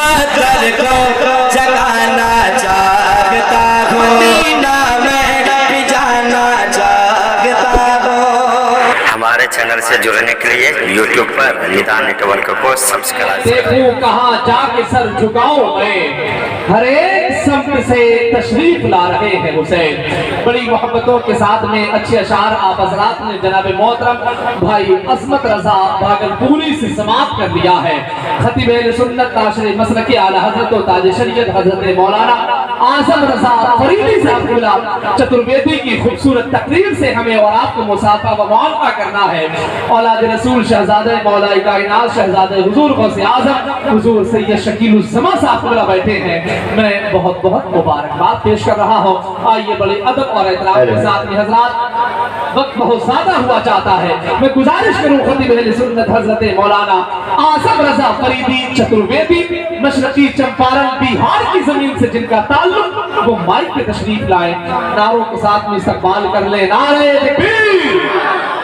मुकद्दर को जगाना चाहता हूँ, मदीना में भी जाना चाहता हूँ। हमारे चैनल से जुड़ने के लिए यूट्यूब पर निदान नेटवर्क को सब्सक्राइब करें। देखूं कहाँ जाके सर झुकाऊं मैं, हर एक सम्त से तशरीफ ला रहे हैं हुसैन। बड़ी मोहब्बतों के साथ में अच्छे अशार आप हजरात ने जनाब मोहतरम भाई अजमत रजा भागलपुरी से समाप्त कर दिया है। खतीब अहले सुन्नत नाशर मसलक आला हजरत व ताज शरीयत हजरत मौलाना आजम रजा फरीदी साहब चतुर्वेदी की खूबसूरत तकरीर से हमें और आपको मुसाफा व मुआलफा करना है। औलाद रसूल शहजादे मौला कायनात शहजादे हुजूर गौसे आजम हुजूर सैयद शकीलुज़्ज़मा साहब बैठे हैं। मैं बहुत बहुत मुबारकबाद पेश कर रहा हूँ। आइए बड़े अदब और एहतराम के साथ में हजरात, वक्त बहुत ज्यादा हुआ चाहता है, मैं गुजारिश करूँ खतीब अहले सुन्नत हजरत मौलाना आजम रजा फरीदी चतुर्वेदी मशरकी चंपारण बिहार की जमीन से जिनका ताल्लुक, वो माइक पे तशरीफ लाए, नारों के साथ में इस्तकबाल कर ले। नारे तकबीर,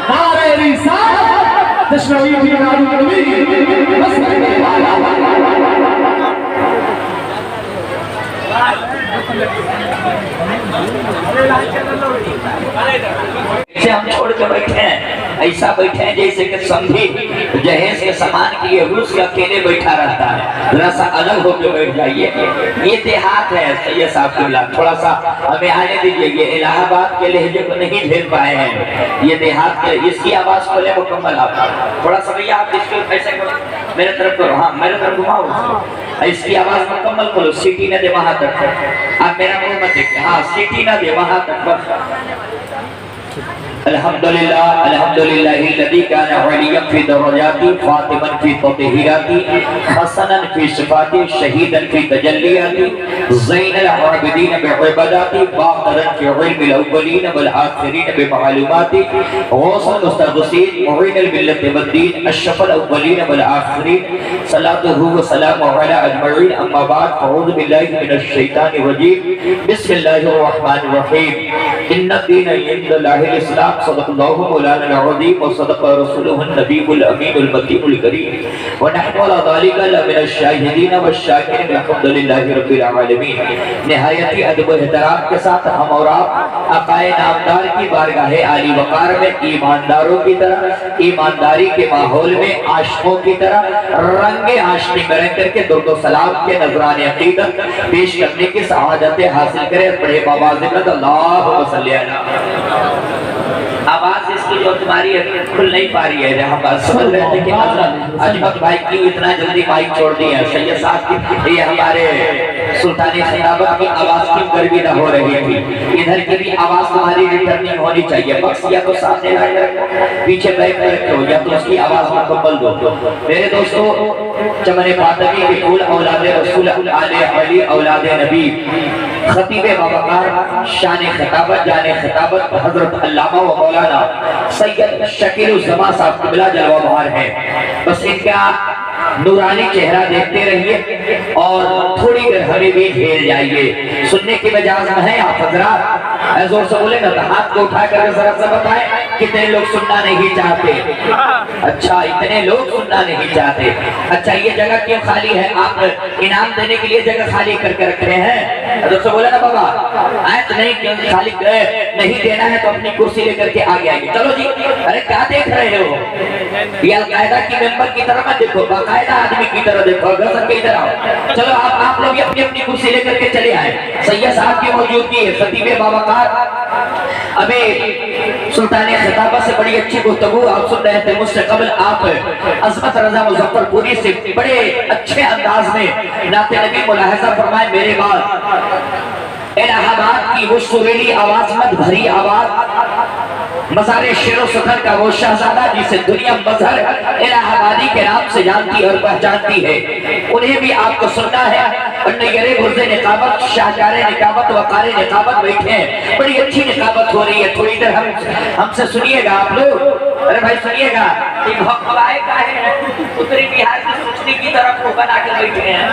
नारे रिसालत, दशनवी की नारी मसलक आला। हम छोड़ के बैठे हैं, ऐसा बैठे हैं जैसे कि समझी जहेज के सामान के लिए रूस के अकेले बैठा रहता है, जरा सा अलग होकर बैठ जाइए। ये देहात है सैयद साहब के, थोड़ा सा हमें आने दीजिए। ये इलाहाबाद के लहजे को नहीं झेल पाए हैं, ये देहात के, इसकी आवाज को ले मुकम्मल आप थोड़ा सा भैया आप इसको ऐसे मेरे तरफ करो, हाँ मेरे तरफ घुमाओ, इसकी आवाज मुकम्मल करो, सीटी न दे वहां तक, आप मेरा मुंह मत देखिए, हाँ सीटी न दे वहां तक बस। अल्हम्दुलिल्लाह अल्हम्दुलिल्लाहिल्लज़ी काना वलिय्यन फी दरजाती फातिमन फी तत्हीराती हसनन फी सिफाती शहीदन फी तजल्लियाती ज़ैनल आबिदीन बिइबादाती बाक़रन फी इल्मिल अव्वलीन वल आखिरीन बिमालूमाती गौसल मुस्तग़सीन मुईनुल मिल्लति वद्दीन अशरफुल अव्वलीन वल आखिरीन सलातुहु व सलामुहु अला अजमईन अम्मा बाद अऊज़ु बिल्लाहि मिनश शैतानिर रजीम बिस्मिल्लाहिर रहमानिर रहीम इन्नद-दीन इंदल्लाहिल इस्लाम सदक़ल्लाहु मौलाना अज़ीम व सदक़ रसूलुहुन नबीयुल अमीनुल मकीनुल करीम व नहनु अला ज़ालिका लमिनश शाहिदीन व शाकिरीन अल्हम्दुलिल्लाहि रब्बिल आलमीन। निहायती अदब व एहतराम के साथ हम और आप आक़ाए नामदार की बारगाह आली वक़ार में ईमानदारों की तरह, ईमानदारी के माहौल में आशिकों की तरह रंगे आशिकी में रंग करके दुर्द व सलाम के नज़राने अक़ीदत पेश करने की सआदत हासिल करें। बड़े बावाज़िमत अल्लाहुम्मा सल्ली अला। आवाज इसकी जो तुम्हारी खुल नहीं पा रही है, हम बात समझ रहे थे कि अजमत भाई क्यों इतना जल्दी माइक छोड़ दिया, सैयद साहब की ये हमारे सुल्तानी खिताबत की आवाज की गर्मी न हो रही थी, इधर की भी आवाज तुम्हारी रिटर्निंग होनी चाहिए। बस या तो सामने ला के रखो, पीछे बैठ कर रखो, या तो उसकी आवाज मुकम्मल दो। मेरे दोस्तों, चमन फातिमी के फूल औलाद रसूल आले अली औलाद नबी खतीब बावकार शान खिताबत जाने खिताबत हजरत अल्लामा व मौलाना सैयद शकीलुज़्ज़मा साहब क़िबला जलवा बहार है। बस इनका नूरानी चेहरा देखते रहिए और थोड़ी देर हमें भी घेर जाइए। सुनने की मजाज में है आप हजरात, जोर से बोले ना तो हाथ को उठा कर जरा सा बताएं कितने लोग सुनना नहीं चाहते। अच्छा, इतने लोग सुनना नहीं चाहते। अच्छा, ये जगह क्यों खाली है? आप इनाम देने के लिए जगह खाली करके रख रहे हैं। जोर से बोले ना बाबा, आए तो नहीं क्यों खाली नहीं देना है तो अपनी कुर्सी लेकर के आगे आएंगे। चलो जी, अरे क्या देख रहे हो? ये अलकायदा की मेंबर की तरह मत देखो, बाकायदा आदमी की तरह देखो। गजब के इधर आओ, चलो आप लोग अपनी अपनी कुर्सी लेकर के चले आए। सैयद साहब की मौजूदगी है, खतीब बावकार अभी सुल्तान खिताबत से बड़ी अच्छी गुफ्तगू आप सुन रहे थे। मुझसे कबल आप अजमत रजा मुजफ्फरपुरी से बड़े अच्छे अंदाज में नाते नबी मुलाहजा फरमाए। मेरे बाद इलाहाबाद की वो सुरीली आवाज मत भरी आवाज, मज़ारे शेर सुखर का वो शहजादा जिसे दुनिया मजहर इलाहाबादी के नाम से जानती और पहचानती है, उन्हें भी आपको सुनना है। और नगरे गुर्ज़े निकाबत शाहजारे निकाबत वकारे निकाबत बैठे हैं, बड़ी अच्छी निकाबत हो रही है। थोड़ी देर हमसे सुनिएगा आप लोग। अरे भाई सुनिएगा, उत्तरी बिहार की सूचनी की तरफ को बना के बैठे हैं,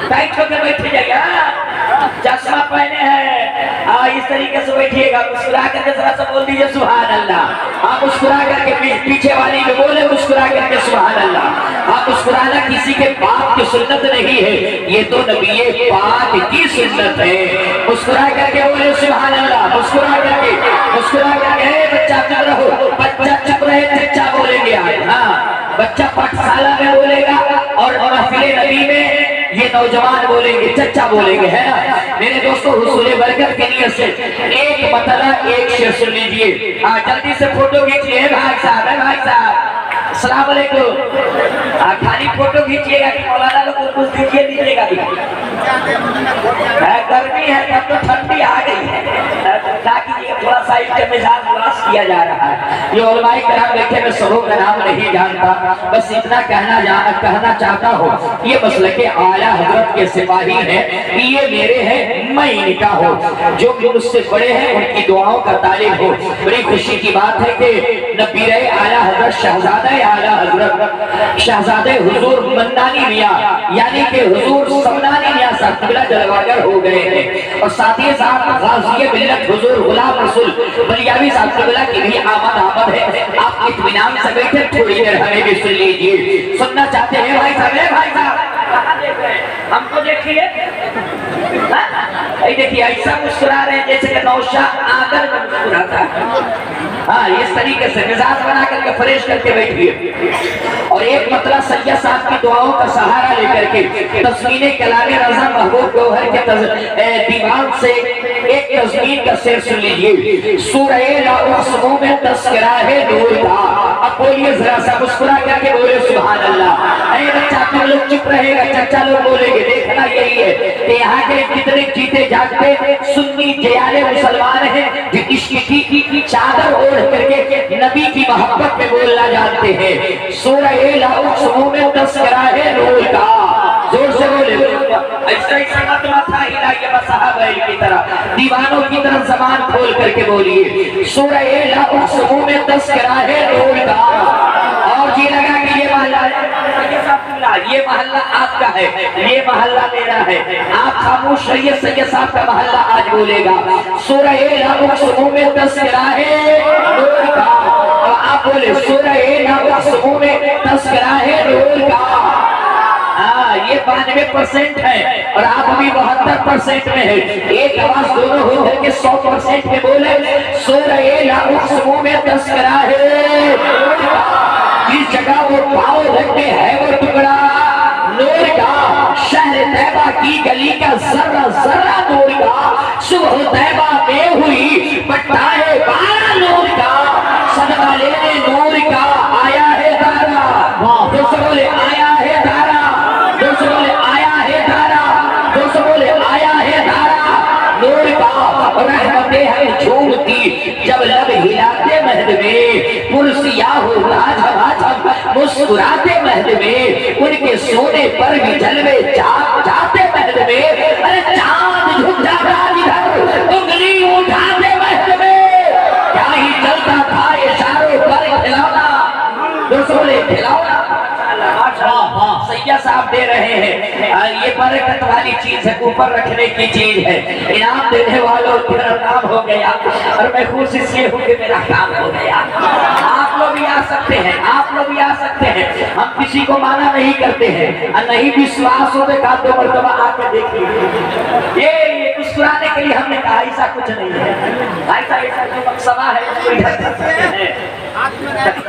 टाइट होकर बैठे जाइए, चश्मा पहने हैं, इस तरीके से बैठिएगा, मुस्कुरा करके जरा सा बोल दीजिए सुभान अल्लाह। आप मुस्कुरा करके पीछे वाली में बोले मुस्कुरा करके सुभान अल्लाह। आप मुस्कुराना किसी के बाप की सुन्नत नहीं है, ये तो नबी पाक की सुन्नत है। मुस्कुरा करके बोले सुभान अल्लाह, मुस्कुरा करके बच्चा चुप रहो, बच्चा चुप रहे, चच्चा बोलेंगे आज। हाँ, बच्चा पाठशाला में बोलेगा और महफिल नबी में ये नौजवान बोलेंगे, चच्चा बोलेंगे, है ना। मेरे दोस्तों हुसूल बरकत के नियत से एक मतला एक शेर सुन लीजिए। हाँ, जल्दी से फोटो खींचिए भाई साहब, है भाई साहब, अस्सलाम वालेकुम। खाली फोटो खींचिएगा कि मौलाना लोग कुछ दीजिएगा भी। गर्मी है तब तो ठंडी आ गई है, ताकि थोड़ा सा इसके मिजाज उदास किया जा रहा है। ये उलमाए कराम बैठे में सबों का नाम नहीं जानता, बस इतना कहना चाहता हूँ, ये मसलके आला हजरत के सिपाही हैं, ये मेरे हैं, मैं इनका हूँ। जो भी मुझसे बड़े हैं उनकी दुआओं का तालिब हो। बड़ी खुशी की बात है कि नबी आला हजरत शहजादे आला हजरत शहजादे हुजूर मन्नानी मियां यानी कि हुजूर समनानी मियां साहब किबला जलवागर हो गए हैं, और साथ ही साथ गाज़ी मिल्लत हुजूर गुलाम रसूल बलियावी साहब किबला की भी आमद है। आप इत्मीनान से बैठे, थोड़ी देर हमें भी सुन लीजिए। सुनना चाहते हैं भाई साहब? भाई साहब कहाँ देख रहे हैं? हमको देखिए, देखिए ऐसा मुस्कुरा रहे हैं जैसे कि नौशाद आकर मुस्कुराता है। हाँ, इस तरीके से मिजाज बना करके फ्रेश करके बैठिए, और एक मतलब सैयद साहब की दुआओं का सहारा लेकर के तस्मीने कलामे रज़ा महबूब गौहर के दीवान से एक तस्मीन का शेर सुन लीजिए। सूरह ला उक़्सिमु में तज़किरा है नूर का। अब बोलिए जरा सा, मुस्कुरा करके बोले सुभान अल्लाह। अरे बच्चा तुम लोग चुप रहेगा, चच्चा लोग बोलेंगे। देखना यही है कि यहाँ के कितने जीते जागते सुन्नी जयाले मुसलमान हैं जो इश्क की चादर ओढ़ करके नबी की मोहब्बत में बोलना जानते हैं। सूरह ला उक़्सिमु में तज़किरा है नूर का। जोर से बोले, ऐसा ऐसा मत माथा हिलाइए, बस सहाबा की तरह, दीवानों की तरफ जबान खोल करके बोलिए। सूरह ला उक़्सिमु में तज़किरा है नूर का। और जी लगा कि ये महल्ला आपका है, ये महल्ला मेरा है। आप खामोश रहिए, सैयद साहब का महल्ला आज बोलेगा। सूरह ला उक़्सिमु में तज़किरा है नूर का। और आप बोले सूरह ला उक़्सिमु में तज़किरा है नूर का। हाँ, ये 92% है और आप अभी 72% में है। एक आवाज दोनों हो करके 100% में बोले सूरह ला उक़्सिमु में तज़किरा है। जिस जगह वो पाँव रखते हैं वो टुकड़ा नूर का। शहर तैबा की गली का जर्रा जर्रा नूर का। सुबह तैबा में हुई पट्टाए बारा नूर का। सदका लेने नूर का आया है तारा। दोस्तों बोले आया है तारा, दोस्तों बोले आया है तारा, दोस्तों बोले आया है तारा नूर का। रहमतें हैं झूमती जब लब हिलाते महल में, कुर्सिया होता झमाझम मुस्कुराते महल में, उनके सोने पर भी जलवे जाते महल में। अरे चांद झुक जाता इधर, उंगली उठाते महल में। क्या ही चलता था इशारों पर खिलौना, दोस्तों बोले खिलौना। सैयद साहब दे रहे हैं, ये बरकत वाली चीज है, ऊपर रखने की चीज है। इनाम देने वालों तेरा नाम हो गया, और मैं खुश इसलिए हूँ कि मेरा काम हो गया। आप लोग भी आ सकते हैं, आप लोग भी आ सकते हैं। हम किसी को माना नहीं करते हैं, और नहीं विश्वास हो तो एक दो मरतबा आकर देखिए। ये मुस्कुराने के लिए हमने कहा ऐसा कुछ नहीं है, ऐसा जो मकसदा है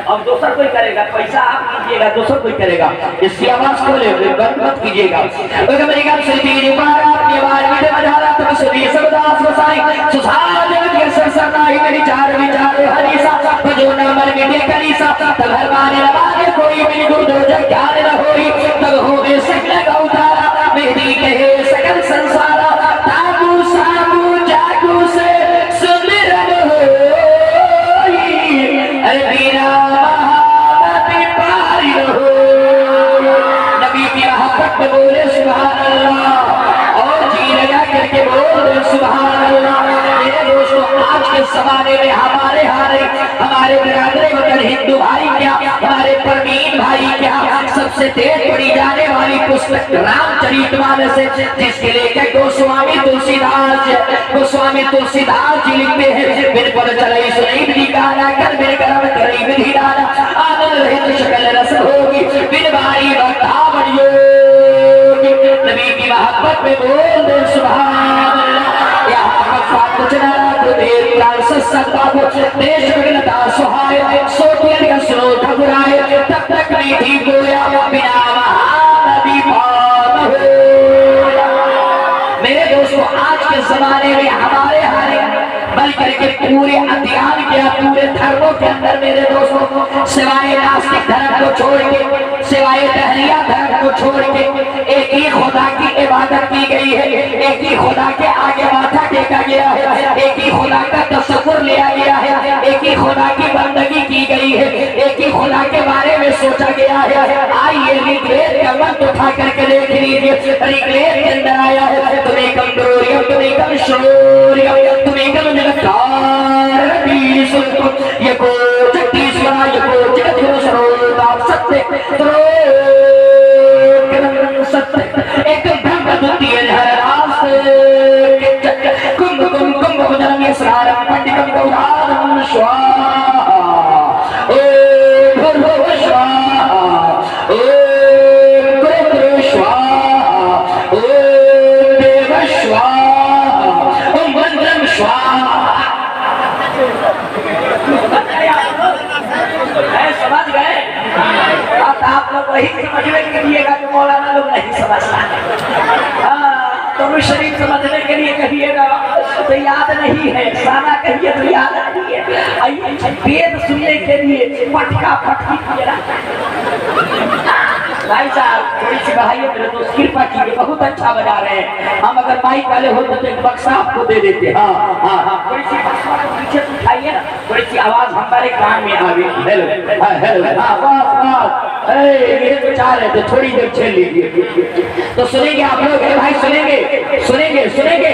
अब दूसरा कोई करेगा, पैसा आप कीजिएगा, दूसरा कोई करेगा। इसकी आवाज को ले बंद मत कीजिएगा। कोई भी गुरदोजक ज्ञान न होई, तब होवे सकल गौतारा। मेरी कहे सकल संसारा, ताबू साबू जागू से सुमिरन होई। अरे बीरा महाबती पारी हो, नबी की मोहब्बत में बोले सुभान अल्लाह, और जी लगा करके बोले सुभान अल्लाह। मेरे दोस्तों आज के जमाने में हमारे हमारे बिरादरी वतन हिंदू भाई क्या, हमारे परवीन भाई क्या, सबसे तेज पढ़ी जाने वाली पुस्तक रामचरितमानस से जिसके लेखक गोस्वामी तुलसीदास जी लिखते हैं, बिन पर चलाई सुनी विधि गाना कर बिन करम करी विधि दाना, आनंद रहित शकल रस होगी बिन भाई भक्ता बड़ियो। नबी की मोहब्बत में बोल दे सुभान अल्लाह। यहाँ मक्का कुछ ना देश विघ्नता सुहाय सोटियन का स्रोत घुराए, तब तक नहीं ठीक गोया बिना महानबी पार हो। मेरे दोस्तों, आज के जमाने में हमारे बल्कि के पूरे अध्ययन के पूरे धर्मों के अंदर मेरे दोस्तों, सिवाय नास्तिक धर्म को छोड़ के, सिवाय दहलिया धर्म को छोड़ के, एक ही खुदा की इबादत की गई है, एक ही खुदा के आगे माथा टेका गया है, एक ही खुदा का तसव्वुर लिया गया है, एक ही खुदा की बंदगी की गई है, एक ही खुदा के बारे में सोचा गया है। आइए ऋग्वेद का मंत्र उठा करके देख लीजिए, ऋग्वेद के अंदर आया है, तुम्हें कम द्रोरियम तुम्हें कम शौर्यम तुम्हें कम निरकार ये को छत्तीसवां ये को जगत सरोता सत्य सत्य एक ब्रह्म द्वितीय धरास कुंभ कुंभ कुंभ भजनम ये सारम पंडितम गौरारम स्वाहा ओम भूर्भुवः स्वाहा ओम गुरुर्भुवः स्वाहा ओम देवः स्वाहा ओम मंत्रम स्वाहा। समझ गए? आप लोग वही समझने के लिए जो मौलाना लोग नहीं समझता, तो शरीफ समझने के लिए कहिएगा तो याद नहीं है, सारा कहिए तो याद नहीं है, वेद सुनने के लिए पटका पटकी किया। भाई साहब थोड़ी सी बढ़ाइए मेरे दोस्त, कृपा कीजिए, बहुत अच्छा बजा रहे हैं। हम अगर माइक वाले होते तो एक बक्सा आपको दे देते। हाँ थोड़ी सी पीछे से उठाइए ना, थोड़ी सी आवाज हमारे कान में आ गई। हेलो हेलो, हाँ बस ये तो चाह रहे थे, थोड़ी देर झेल लीजिए तो सुनेंगे आप लोग। भाई सुनेंगे सुनेंगे सुनेंगे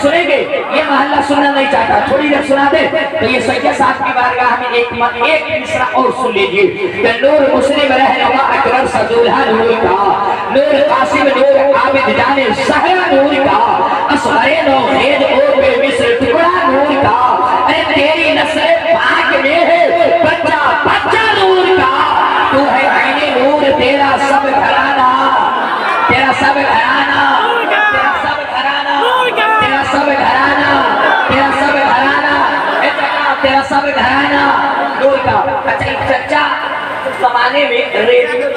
सुनेंगे, ये मोहल्ला सुनना नहीं चाहता, थोड़ी देर सुना दे तो ये सैयद साहब की बारगाह में एक मिसरा और सुन लीजिए। नूर मुस्लिम रहनुमा अकबर सदुल्हा नूर का, नूर कासिम नूर आबिद जाने सहरा नूर का, असगरे नौखेज और बेमिस्र टुकड़ा नूर का, अरे तेरी नस्ल पाक में है बच्चा बच्चा नूर का, तू है आईने नूर तेरा सब घराना, तेरा सब घराना, तेरा सब घराना, तेरा सब घराना, तेरा सब घराना, तेरा सब घराना नूर का। अच्छा चचा जमाने में रेडियो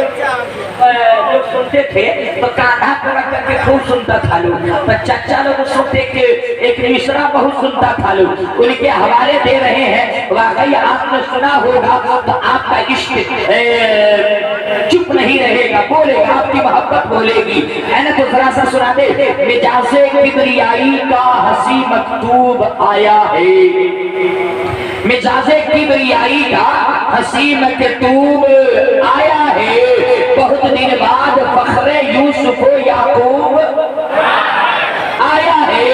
लोग सुनते थे तो कान्हा पूरा करके खूब सुनता था लोग, तो चचा लोग सुनते के एक मिश्रा बहुत सुनता था लोग, उनके हवाले दे रहे हैं। वाकई आपने सुना होगा तो आपका इश्क चुप नहीं रहेगा, बोलेगा, आपकी मोहब्बत बोलेगी, है ना? तो जरा सा सुना दे। मिजाजे किबरियाई का हंसी मकतूब आया है, मिजाजे किबरियाई का हंसी मकतूब आया है, बहुत दिन बाद फखरे यूसुफ याकूब आया है,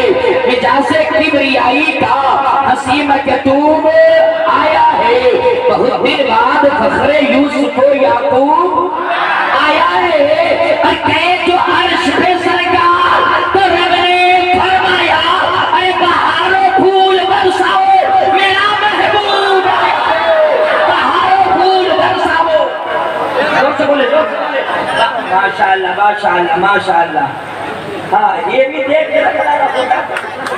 मिजाजे किबरियाई का हंसी मकतूब आया है, बहुत दिन बाद फखरे यूसुफ याकूब आया है। और कहे जो अर्श पे सरकार तो रब ने फरमाया, अरे बहारों फूल बरसाओ मेरा महबूब, बहारों फूल बरसाओ। जोर से बोले, जोर से। माशाअल्लाह माशाअल्लाह माशाअल्लाह। हाँ ये भी देख के रखना होगा,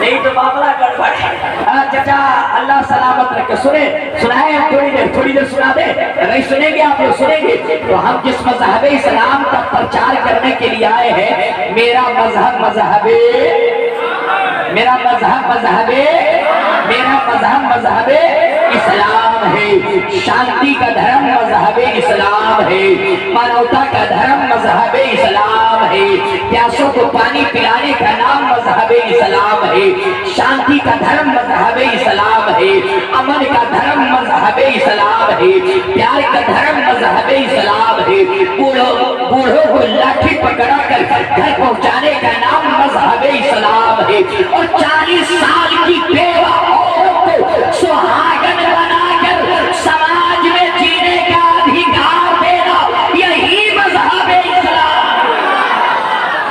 नहीं तो मामला गड़बड़ है। हाँ चाचा अल्लाह सलामत रखे। सुनाए हम थोड़ी देर सुना दे, नहीं सुनेंगे आप लोग सुनेंगे तो हम जिस मजहब इस्लाम का प्रचार करने के लिए आए हैं, मेरा मजहब मजहबे इस्लाम है, शांति का धर्म मजहब इस्लाम है, मानवता का धर्म मजहब इस्लाम है, प्यासों को पानी पिलाने का नाम मजहब इस्लाम है, शांति का धर्म मजहब इस्लाम है, अमन का धर्म मजहब इस्लाम है, प्यार का धर्म मजहब इस्लाम है, बूढ़ों को लाठी पकड़ा कर घर पहुंचाने का नाम मजहब इस्लाम है, और 40 साल की बेवा औरत को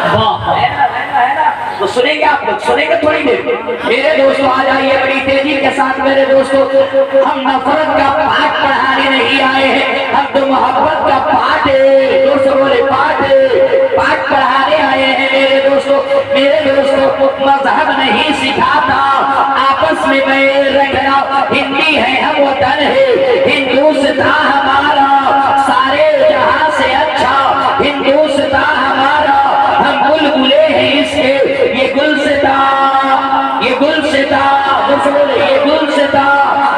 है ना। तो सुनेंगे आप लोग, सुनेंगे थोड़ी देर। मेरे दोस्तों आ जाइए बड़ी तेजी के साथ मेरे दोस्तों। हम नफरत का पाठ पढ़ाने नहीं आए हैं, हम तो मोहब्बत का पाठ है, दोस्तों बोले पाठ पढ़ाने आए हैं मेरे दोस्तों। मेरे दोस्तों मजहब नहीं सिखाता आपस में बैर रखना, हिंदी है हम वतन है, हिंदुस्तान हमारा सारे जहां से अच्छा, हिंदुस्तान हमारा हम बुलबुले हैं इसके, ये गुलसिता ये गुलसिता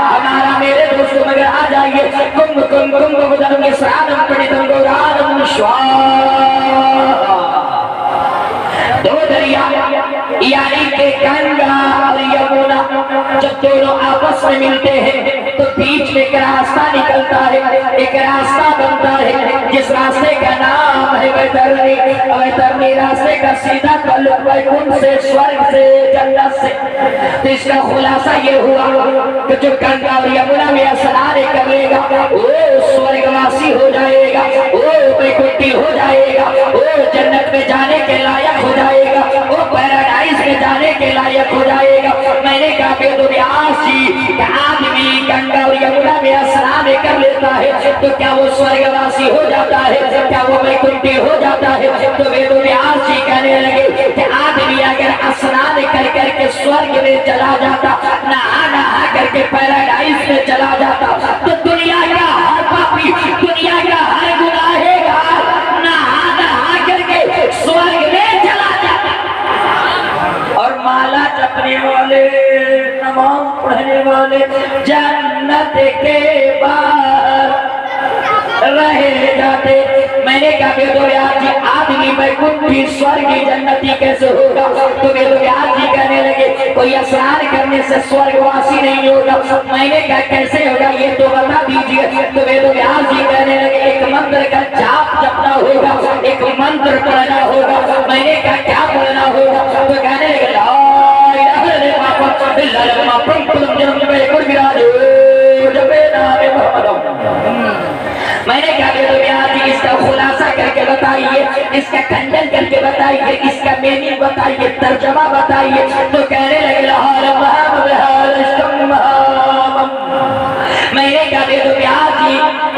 हमारा मेरे दोस्तों। मगर आ जाइए कुंभ कुंभ कुंभ बदन श्राद्धम पठितम गौराधम स्वाहा। दो दरिया यानी के गंगा और यमुना जब दोनों आपस में मिलते हैं तो बीच में एक रास्ता निकलता है, एक रास्ता बनता है जिस रास्ते का नाम है वैतरणी। वैतरणी रास्ते का सीधा ताल्लुक वैकुंठ से, स्वर्ग से, जन्नत से। तो इसका खुलासा ये हुआ कि जो गंगा और यमुना में स्नान करेगा वो स्वर्गवासी हो जाएगा, वो वैकुंठी हो जाएगा, वो जन्नत में जाने के लायक हो जाएगा, वो पैराडाइज में जाने के लायक हो जाएगा। मैंने कहा व्यास जी आदमी गंगा और यमुना में स्नान कर लेता है तो क्या वो स्वर्गवासी हो जाता है, क्या वो वैकुंठी हो जाता है? तो व्यास जी कहने लगे कि आदमी अगर स्नान कर करके स्वर्ग में चला जाता, नहा करके पैराडाइज में चला जाता, तो दुनिया का हर पापी, दुनिया का हर गुनाहगार नहा करके स्वर्ग में चला जाता। और माला जपने वाले, नमाज पढ़ने वाले जन्नत के बाहर रह जाते। मैंने कहा वेदव्यास जी आदमी वैकुंठी स्वर्गी जन्नती कैसे होगा? तो वेदव्यास जी कहने लगे कोई स्नान करने से स्वर्गवासी नहीं होगा। मैंने कहा कैसे होगा ये तो बता दीजिए। तो वेदव्यास जी कहने लगे एक मंत्र का जाप जपना होगा, एक मंत्र पढ़ना होगा। मैंने कहा क्या पढ़ना होगा? तो कहने लगे मैंने क्या व्यास जी इसका खुलासा करके बताइए, इसका खंडन करके बताइए, इसका मीनिंग बताइए, तर्जमा बताइए। तो कहने लगे मैंने कहा व्यास जी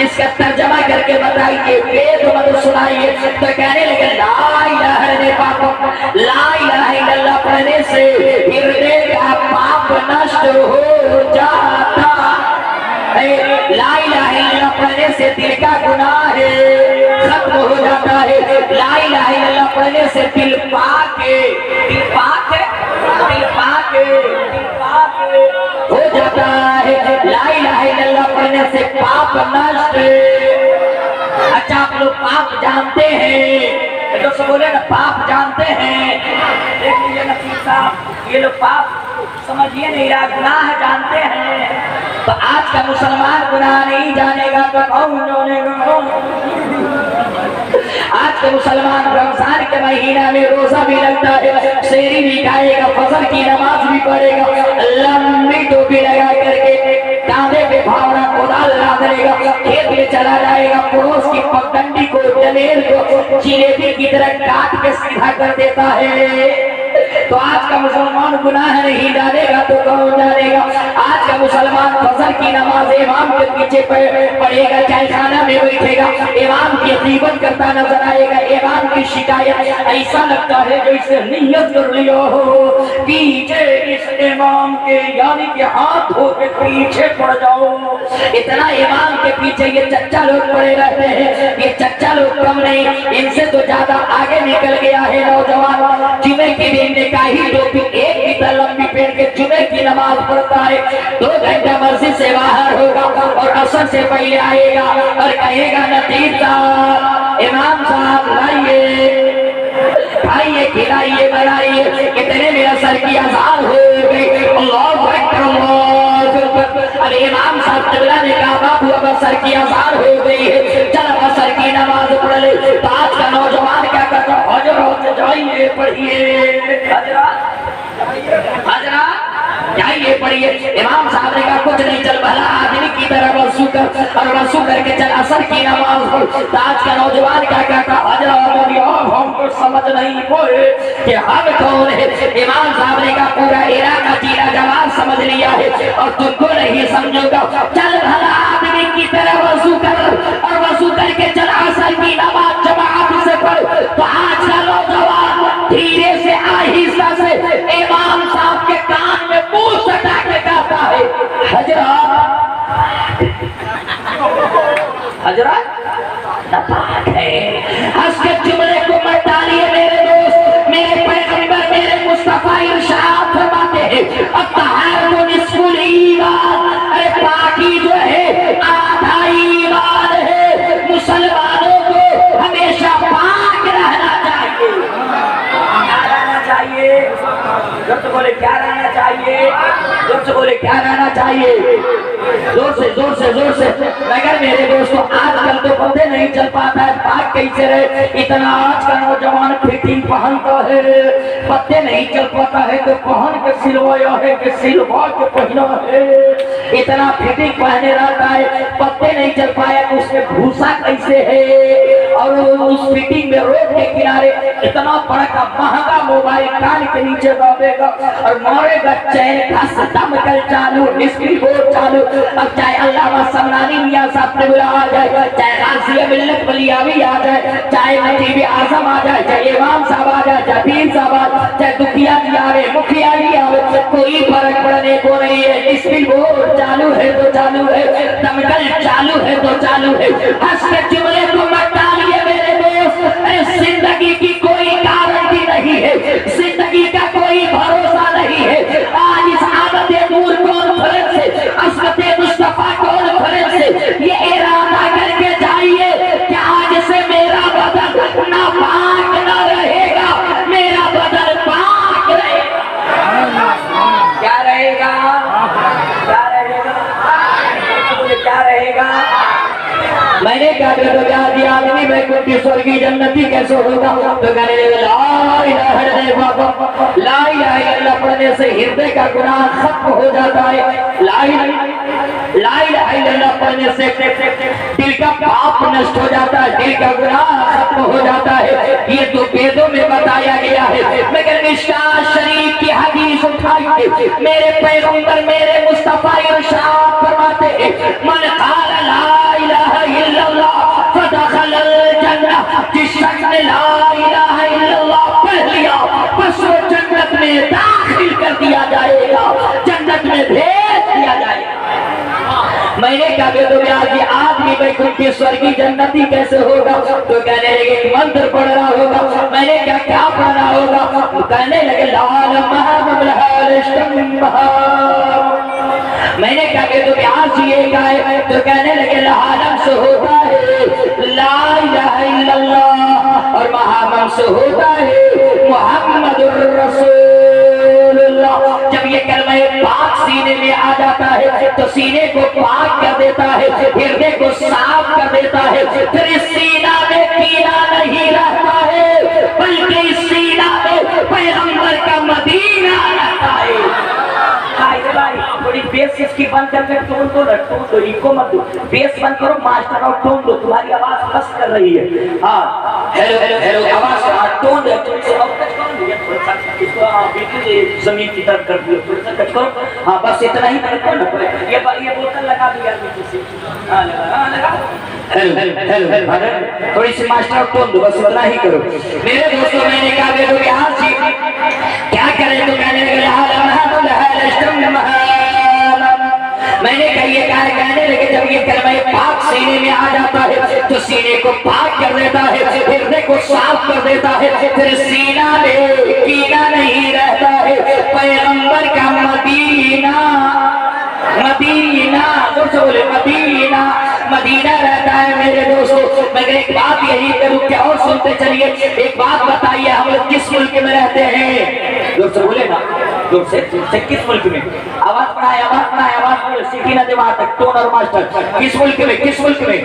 इसका तर्जमा करके बताइए, वेद मत सुनाइए। तो कहने लगे ला इलाहा इल्लल्लाह पढ़ने से हृदय का पाप नष्ट हो जाता है, ला इलाहा इल्लल्लाह पढ़ने से दिल का गुनाह खत्म हो जाता है, ला इलाहा इल्लल्लाह पढ़ने से दिल पाक हो जाता है, ला इलाहा इल्लल्लाह पढ़ने से पाप नष्ट। अच्छा आप लोग पाप जानते हैं? तो सब बोले ना पाप जानते हैं। देख लीजिए नसीब साहब ये लोग पाप समझिए नहीं रहा, गुनाह जानते हैं। तो आज का मुसलमान गुनाह नहीं जानेगा तो कौन जानेगा? आज के मुसलमान रमजान के महीना में रोजा भी रखता है, शेरी भी खाएगा, फजर की नमाज भी पढ़ेगा, लंबी टोपी लगा करके कांधे पे भावना कोदाल लाद देगा, खेत में चला जाएगा, पड़ोस की पगडंडी को, जनेर को जिलेबी की तरह काट के सीधा कर देता है। तो आज का मुसलमान गुनाह नहीं जानेगा तो कौन जानेगा? आज का मुसलमान फजर की नमाज इमाम के पीछे पढ़ेगा, चाय खाना में बैठेगा, इमाम की खिदमत करता नजर आएगा, इमाम की शिकायत ऐसा लगता है जैसे नियत कर लिया हो पीछे इस इमाम के, यानी कि हाथ धो के पीछे पड़ जाओ। इतना इमाम के पीछे ये चच्चा लोग पड़े रहते हैं। ये चच्चा लोग कम नहीं, इनसे तो ज्यादा आगे निकल गया है नौजवान। जुमे के दिन निकाही टोपी एक मीटर लंबी पहन के जुमे की नमाज पढ़ता है, 2 घंटा मस्जिद से बाहर होगा और असर से पहले आएगा और कहेगा नतीब साहब, इमाम साहब लाइए, खाइए, खिलाइए, बनाइए। कितने मेरा सर की अज़ान हो गई, अल्लाहु अकबर, अल्लाहु अकबर। अरे इमाम साहब तबला ने कहा बाबू अब सर की अज़ान हो गई है, चल अब सर की नमाज पढ़ ले। तो आज का नौजवान क्या कहता है? हजरत जाइए पढ़िए, हजरत जाइए पढ़िए। इमाम साहब ने कहा कुछ नहीं, चल भला आदमी की तरह वजू कर और वजू करके चल असर की नमाज पढ़। तो आज का नौजवान क्या कहता, हजरत हमको समझ नहीं पोए कि हम कौन है। इमाम साहब ने कहा पूरा इराका जीरा जवान समझ लिया है और तुमको नहीं समझोगा। चल भला आदमी की तरह वजू कर और वजू करके चल असर की नमाज जमात से पढ़। तो आज का नौजवान धीरे से आहिस्ता से इमाम साहब के कान में मुंह सटा के कहता है, हजरत हजरत नापाक है। हंस के जुमले को मत डालिए मेरे दोस्त, मेरे पैगंबर मेरे मुस्तफा इरशाद फरमाते हैं अत्तहारुन निस्फुल ईमान, अरे पाकी जो है आधा ईमान है। मुसलमानों को हमेशा पाक रहना चाहिए। क्या रहना चाहिए? जोर से बोले क्या रहना चाहिए? जोर से बोले क्या रहना चाहिए? जोर से जोर से जोर से। मगर मेरे दोस्तों आजकल तो पता नहीं चल पाता है पाक कैसे रहे। इतना आज का नौजवान फिटिंग पहनता है, पत्ते नहीं चल पाता है तो पहन के सिलवाया है कि सिलवा के पहना है। इतना फिटिंग पहने रहता है, पत्ते नहीं चल पाया तो उसमें भूसा कैसे है। और उस फिटिंग में रोड के किनारे इतना बड़ा का महंगा मोबाइल कान के नीचे दबेगा और मारेगा चैन घास दमकल चालू, डिस्प्ले बोर्ड चालू। अब चाहे अल्लामा समरानी मियां साहब ने बुला आ जाए, चाहे गाज़िया मिल्लत बलियावी आ जाए, चाहे नजीब आजम आ जाए, चाहे इमाम साहब आ जाए, चाहे पीर साहब आ जाए, चाहे दुखिया जी आवे, मुखिया जी आवे, कोई फर्क पड़ने को नहीं है। डिस्प्ले बोर्ड चालू है तो चालू है, दमकल चालू है तो चालू है। हंस के जुमले को मत डालिए मेरे दोस्त। जिंदगी की कोई गारंटी नहीं है, जिंदगी का कोई भरोसा नहीं है। आज इस आदत नूर कॉन्फ्रेंस से, असमत मुस्तफा कॉन्फ्रेंस से ये इरादा करके जाइए कि आज से मेरा बदन ना पाक ना रहेगा, मेरा बदन पाक रहेगा। क्या रहेगा? क्या रहेगा? क्या रहेगा? मैंने क्या दिया आदमी वैकुंठी स्वर्गीय जन्नती कैसे होगा? तो कहने लगे ला इलाहा इल्लल्लाह, ला इलाहा इल्लल्लाह पढ़ने से हृदय का गुनाह खत्म हो जाता है। ला इलाहा इल्लल्लाह पढ़ने से दिल का पाप नष्ट हो जाता है, दिल का गुनाह खत्म हो जाता है। ये तो वेदों में बताया गया है। मगर मिशकात शरीफ की हदीस उठाइए, मेरे पैगंबर मेरे मुस्तफा इरशाद फरमाते हैं मन क़ाल ला इलाहा इल्लल्लाह फदखलल जन्नह, जिस शख्स ने ला इलाहा इल्लल्लाह पढ़ लिया बस वो जन्नत में दाखिल कर दिया जाएगा, जन्नत में भेज दिया जाएगा। मैंने क्या कि आदमी वैकुंठी स्वर्गीय जन्नती कैसे होगा? तो कहने लगे मंत्र पढ़ रहा होगा। मैंने क्या पढ़ना होगा? कहने लगे लाल मैंने क्या आज ये गाय तो कहने लगे लालम से होता है ला इलाहा इल्लल्लाह और महामम से होता है मुहम्मदुर रसूलुल्लाह। जब ये कलमा पाक सीने में आ जाता है तो सीने को पाक कर देता है, हृदय को साफ कर देता है। फिर इस सीना में कीना नहीं रहता है, बल्कि इस सीना में पैगंबर का मदीना रहता है। थोड़ी बेस इसकी बंद करके टोन दो, इको मत दो, बेस बंद करो मास्टर और टोन दो, तुम्हारी आवाज बस कर रही है। हाँ हेलो हेलो हेलो आवाज टोन दो, बिल्कुल जमीन की तरफ कर दियो, थोड़ा सा टच करो। हाँ बस इतना ही करो ना। ये बोतल लगा दिया लगा। हेलो हेलो हेलो थोड़ी सी मास्टर और टोन दो, बस इतना ही करो मेरे दोस्तों। मैंने कहा क्या करें तो कहने मैंने कही कहने लगे जब ये कलमा पाक सीने में आ जाता है तो सीने को पाक कर देता है, हृदय को साफ कर देता है। फिर सीना में कीना नहीं रहता है, पैगंबर का मदीना मदीना दोस्तों बोले मदीना मदीना रहता है मेरे दोस्तों। मगर एक बात यही करूँ क्या और सुनते चलिए। एक बात बताइए हम लोग किस मुल्क में रहते हैं? दोस्तों बोले ना जोर से किस मुल्क में? आवाज बढ़ाए आवाज सीखी ना दिमाग तक टोन और मास्टर। किस मुल्क में? किस मुल्क में?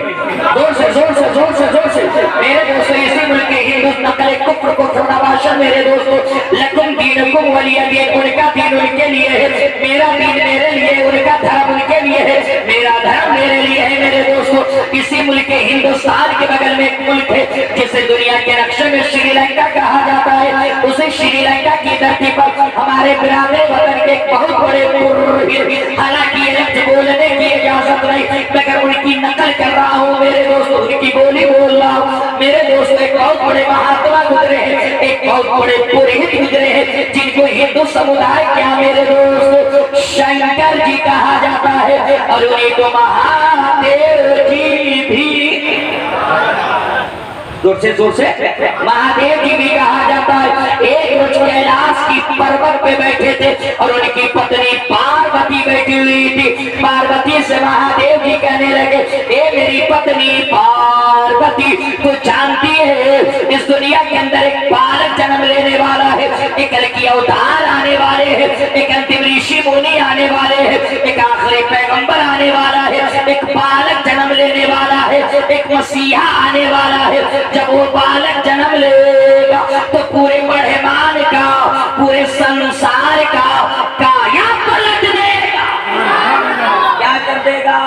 जोर से जोर से जोर से जोर से मेरे दोस्तों। इसी मुल्क के हिंदू नकल कुफ्र को फरमाशन मेरे दोस्तों। लकुम दीनुकुम वलिया दीन उनका दीन उनके लिए है, मेरा दीन मेरे लिए, उनका धर्म उनके लिए है, मेरा धर्म मेरे लिए है। मेरे दोस्तों, इसी मुल्क के हिंदुस्तान के बगल में एक मुल्क है जिसे दुनिया के नक्शे में श्रीलंका कहा जाता है। उसे श्रीलंका की धरती पर हमारे बिरादर वतन के एक बहुत बड़े मुर्शिद, हालांकि ये लफ्ज बोलने की इजाजत नहीं, मगर उनकी नकल कर रहा हूँ मेरे दोस्तों, उनकी बोली बोल रहा हूँ। मेरे दोस्तों, एक बहुत बड़े महात्मा गुजरे हैं, एक बहुत बड़े पुरोहित गुजरे हैं, जिनको हिंदू समुदाय क्या मेरे दोस्तों शंकर जी कहा जाता है, और उन्हीं को महादेव जी भी, जोर से महादेव जी भी कहा जाता है। एक रोज कैलाश की पर्वत पे बैठे थे और उनकी पत्नी पार्वती बैठी हुई थी। पार्वती से महादेव जी कहने लगे, ए मेरी पत्नी पार्वती, तू जानती है इस दुनिया के अंदर एक बालक जन्म लेने वाला है, एक कलकी अवतार आने वाले हैं, एक अंतिम ऋषि मुनि आने वाले हैं, एक आखिरी पैगंबर आने वाला है, एक बालक जन्म लेने वाला है, एक मसीहा आने वाला है। जब वो बालक जन्म लेगा तो पूरे ब्रह्मांड का, पूरे संसार का काया पलट देगा। क्या कर देगा?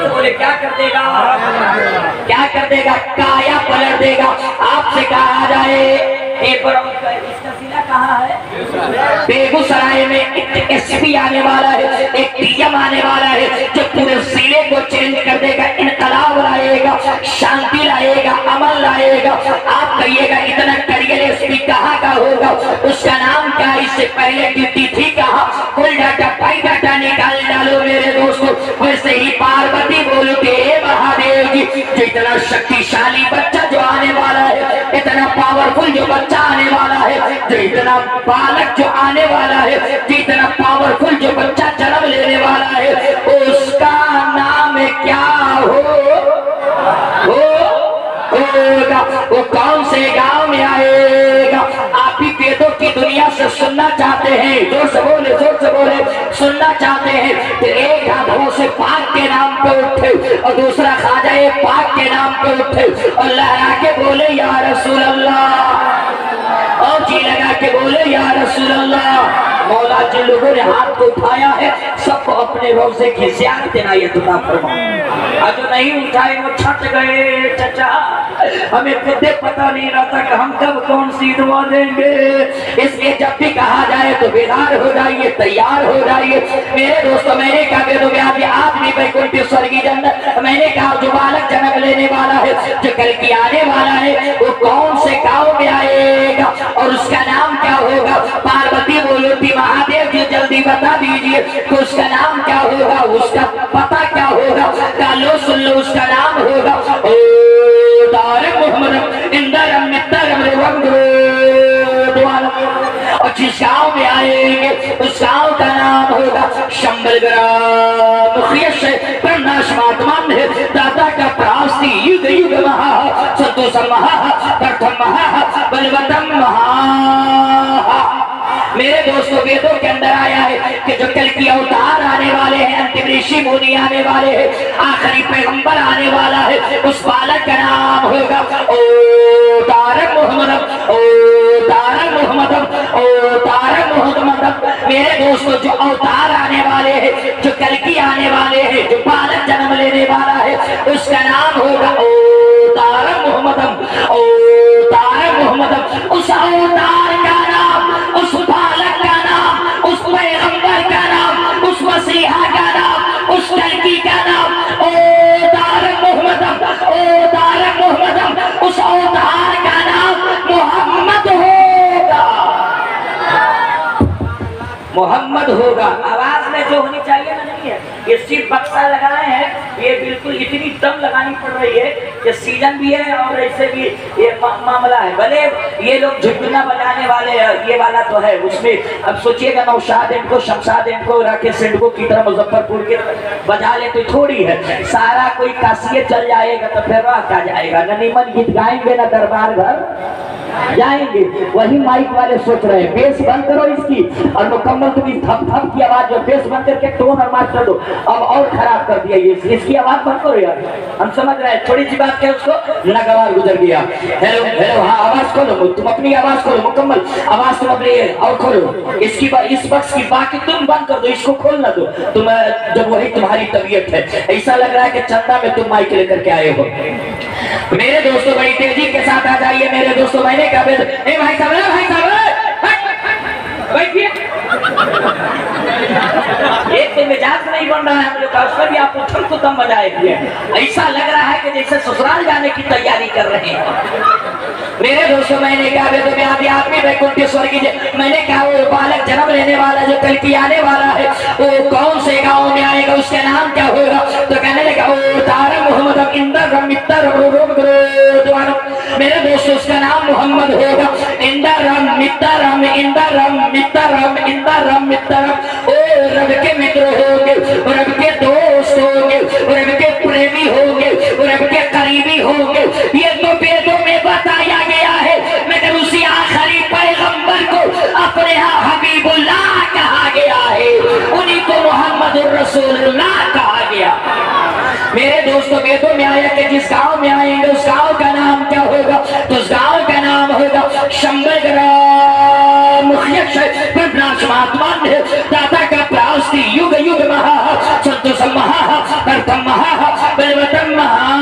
बोले क्या कर देगा? क्या कर देगा? काया पलट देगा। आपसे कहा जाए, इसका जिला कहाँ है? बेगूसराय में एक एसपी आने वाला है, एक पीएम आने वाला है, जो पूरे जिले को चेंज कर देगा, इनकलाब लाएगा, शांति लाएगा, अमल लाएगा। आप कहिएगा इतना करियर एसपी कहाँ का होगा? उसका नाम क्या? इससे पहले ड्यूटी थी कहाँ? कुल डाटा पाई डाटा निकाल डालो मेरे दोस्तों। वैसे ही पार्वती बोलते महादेव जी, जो इतना शक्तिशाली बच्चा जो आने वाला है, इतना पावरफुल जो बच्चा आने वाला है, जो इतना बालक जो आने वाला है, जो इतना पावरफुल जो बच्चा जन्म लेने वाला है, उसका नाम क्या होगा? वो कौन से गांव में आएगा? आप ही वेदों की दुनिया से सुनना चाहते हैं? जोर से बोले, सुनना चाहते हैं तो एक हाथों से पाक के नाम पे उठे और दूसरा खाजा पाक के नाम पे उठे और लहरा के बोले या रसूल अल्लाह, और जी लगा के बोले या रसूल अल्लाह। मौला जिन लोगों ने हाथ को उठाया है, सबको अपने रोज़े की ज़ियारत इनायत अता फरमाओ। जो नहीं उठाए वो छट गए चचा, हमें खुद पता नहीं रहता कि हम कब कौन सी दुआ देंगे। इसलिए जब भी कहा जाए तो बेदार हो जाइए, तैयार हो जाइए मेरे दोस्तों। मैंने कहा वेदव्यास आदमी वैकुंठ स्वर्गीय जन्नत, मैंने कहा जो बालक जन्म लेने वाला है, जो कल की आने वाला है, वो कौन से गाँव में आएगा और उसका नाम क्या होगा? पार्वती बोलती महादेव जी जल्दी बता दीजिए कि उसका नाम क्या होगा, उसका पता क्या होगा? कालो सुन लो, उसका नाम होगा ओ तारक मोहम्मद इंदरम मित्रम और जिस गाँव में आएंगे उस गाँव का नाम होगा शंबल ग्राम। परनाशमात्मान है दाता का प्रास्ति युग युग महा संतोषम महा प्रथम महा बलवतम महा। मेरे दोस्तों, वेदों के अंदर आया है कि जो कल की अवतार आने वाले हैं, अंतिम ऋषि मुनि आने वाले हैं, आखिरी पैगंबर आने वाला है, उस बालक का नाम होगा ओ तारक मोहम्मद, ओ तारक मोहम्मद, ओ तारक मोहम्मद। मेरे दोस्तों, जो अवतार आने वाले हैं, जो कल की आने वाले हैं, जो बालक जन्म लेने वाला है, उसका नाम होगा ओ तारक मोहम्मद, ओ तारक मोहम्मद। उस अवतार का नाम, उस बालक का नाम, उस पैगंबर का नाम, उस मसीहा का नाम, उस कलकी का नाम ओ तारक मोहम्मद, ओ तारक मोहम्मद। उस अवतार का नाम मोहम्मद होगा, मोहम्मद होगा। आवाज में जो होनी चाहिए ना, नहीं है। ये सिर्फ बक्सा लगाए हैं, ये बिल्कुल इतनी दम लगानी पड़ रही है कि सीजन भी है और ऐसे भी ये मामला है। भले ये लोग झुटना बजाने वाले ये वाला तो है, उसमें अब सोचिएगा नौशाद इनको, शमशाद इनको, राकेश इनको की तरह मुजफ्फरपुर के बजा ले तो थोड़ी है। सारा कोई काशिये चल जाएगा तो फिर रह क्या जाएगा? न नीमन गीत गाएंगे न दरबार घर जाएंगे। वही माइक वाले सोच रहे हैं बेस बंद करो इसकी और मुकम्मल तुम इस धप धप की आवाज जो बेस बंद करके टोन और मास्टर दो, अब और खराब कर दिया ये, इसकी आवाज बंद करो यार। हम समझ रहे हैं, थोड़ी सी बात क्या उसको नागवार गुजर गया। हेलो हेलो, हाँ आवाज खोलो, तुम अपनी आवाज खोलो, मुकम्मल आवाज तुम अपनी और खोलो। इसकी इस बक्स की बाकी तुम बंद कर दो, इसको खोल ना दो तुम, जब वही तुम्हारी तबीयत है। ऐसा लग रहा है कि चंदा में तुम माइक लेकर के आए हो। मेरे दोस्तों बड़ी तेजी के साथ आ जाइए मेरे दोस्तों। मैंने कहा भाई साहब बैठिए। एक तो मिजाज नहीं बन रहा है हम लोग का, उसमें भी आप उथल पुथल बजाए हुए। ऐसा लग रहा है कि जैसे ससुराल जाने की तैयारी कर रहे हैं। मेरे दोस्तों मैंने कहा आदमी वैकुंठेश्वर की, मैंने कहा वो बालक जन्म लेने वाला जो कल की आने वाला है वो कौन से गांव में आएगा, उसका नाम क्या होगा? तो कहने लगा वो तारा मोहम्मद इंदर मित्र। मेरे दोस्तों उसका नाम मोहम्मद होगा। इंदरम मित्रम इंदरम मित्रम इंदरम मित्रम। ओ रब के मित्र होंगे, रब के दोस्त होंगे, रब के प्रेमी होंगे, रब के करीबी होंगे। ये तो वेदों में बताया गया है, मगर उसी आखिरी पैगंबर को अपने यहाँ हबीबुल्लाह कहा गया है, उन्हीं को मोहम्मद रसूलुल्लाह कहा गया। मेरे दोस्तों वेदों में आया कि जिस गांव में आएंगे उस गांव का नाम क्या होगा? तो उस गांव का नाम होगा शंबर ग्राम। महात्मा ने दाता का प्रास्ति युग युग महा संतोषम महा प्रथम महा बलवतम महा।